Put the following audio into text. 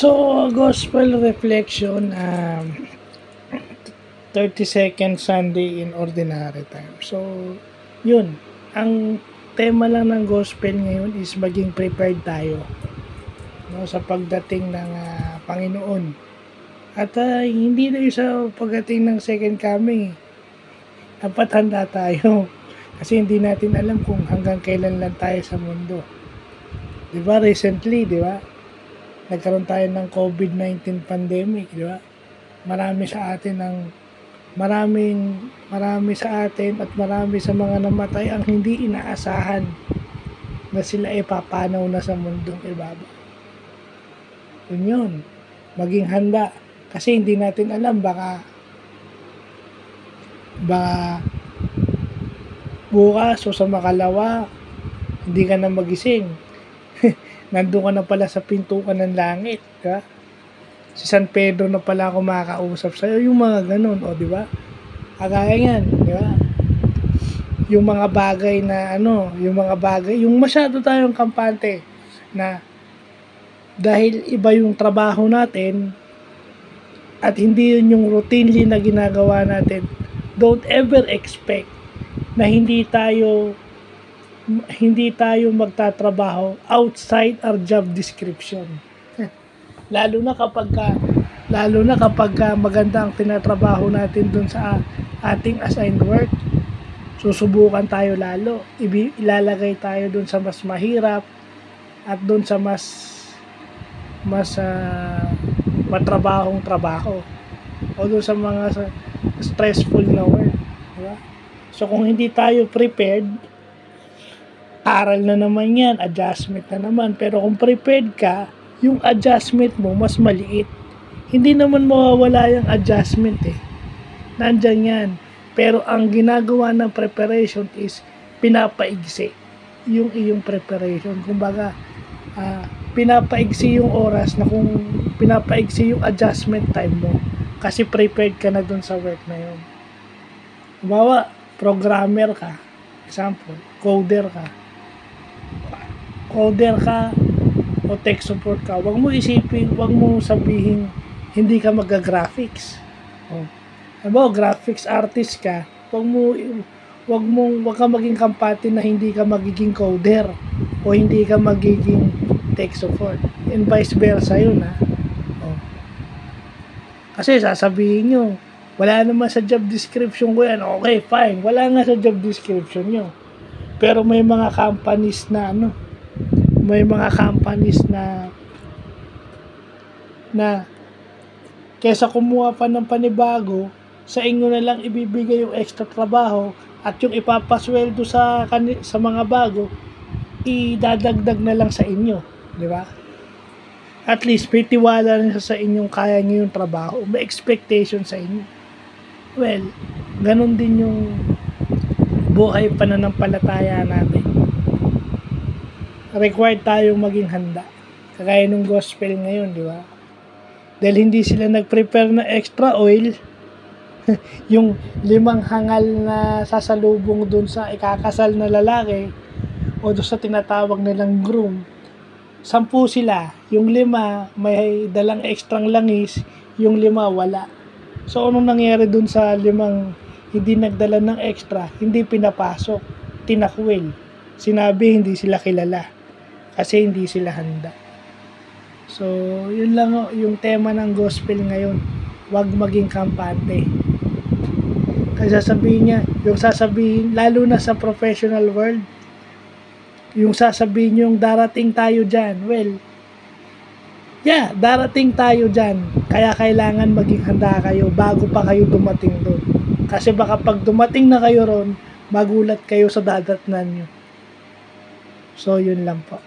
So, gospel reflection, 30 second Sunday in ordinary time. So, yun. Ang tema lang ng gospel ngayon is maging prepared tayo, no, sa pagdating ng Panginoon. At hindi na yung sa pagdating ng second coming. Dapat handa tayo. Kasi hindi natin alam kung hanggang kailan lang tayo sa mundo. Diba? Recently, diba? Nagkaroon tayo ng COVID-19 pandemic, di ba? Marami sa atin at marami sa mga namatay ang hindi inaasahan na sila ipapanaw na sa mundong ibaba. Yun. Maging handa. Kasi hindi natin alam, baka bukas o sa makalawa, hindi ka na magising. Nandun ka na pala sa pintukan ng langit, ha? Si San Pedro na pala ako makakausap sa'yo, yung mga ganun, o di ba? Kagaya yan, di ba? Yung mga bagay na yung masyado tayong kampante na dahil iba yung trabaho natin at hindi yun yung routinely na ginagawa natin, don't ever expect na hindi tayo magtatrabaho outside our job description. lalo na kapag maganda ang tinatrabaho natin dun sa ating assigned work. Susubukan tayo lalo. Ilalagay tayo dun sa mas mahirap at dun sa mas matrabahong trabaho o dun sa mga stressful na work. Diba? So kung hindi tayo prepared, aral na naman yan, adjustment na naman. Pero kung prepared ka, yung adjustment mo mas maliit. Hindi naman mawawala yung adjustment eh. Nandyan yan. Pero ang ginagawa ng preparation is pinapaigsi yung iyong preparation. Kumbaga, pinapaigsi yung oras na kung pinapaigsi yung adjustment time mo. Kasi prepared ka na dun sa work na yun. Kumbaga, programmer ka. Example, coder ka o tech support ka, wag mo sabihin hindi ka magga-graphics. Graphics artist ka, wag ka maging kampante na hindi ka magiging coder o hindi ka magiging tech support. And vice versa yun, ha. Kasi sasabihin nyo, wala naman sa job description ko yan. Okay, fine. Wala nga sa job description nyo. Pero may mga companies na kesa kumuha pa ng panibago, sa inyo na lang ibibigay yung extra trabaho at yung ipapasweldo sa mga bago, idadagdag na lang sa inyo. Di ba? At least, may tiwala rin sa inyong kaya nyo yung trabaho. May expectation sa inyo. Well, ganun din yung buhay pananampalataya natin. Required tayong maging handa. Kagaya ng gospel ngayon, di ba? Dahil hindi sila nag-prepare na extra oil, yung 5 hangal na sasalubong dun sa ikakasal na lalaki o dun sa tinatawag nilang groom, 10 sila. Yung 5 may dalang ekstrang langis, yung 5 wala. So, anong nangyari dun sa 5 hindi nagdala ng extra? Hindi pinapasok. Tinakwil. Sinabi hindi sila kilala. Kasi hindi sila handa. So, yun lang yung tema ng gospel ngayon. Huwag maging kampante. Kasi sasabihin, lalo na sa professional world, yung sasabihin yung darating tayo dyan. Well, yeah, darating tayo dyan. Kaya kailangan maging handa kayo bago pa kayo dumating doon. Kasi baka pag dumating na kayo ron, magulat kayo sa dadatnan nyo. So, yun lang po.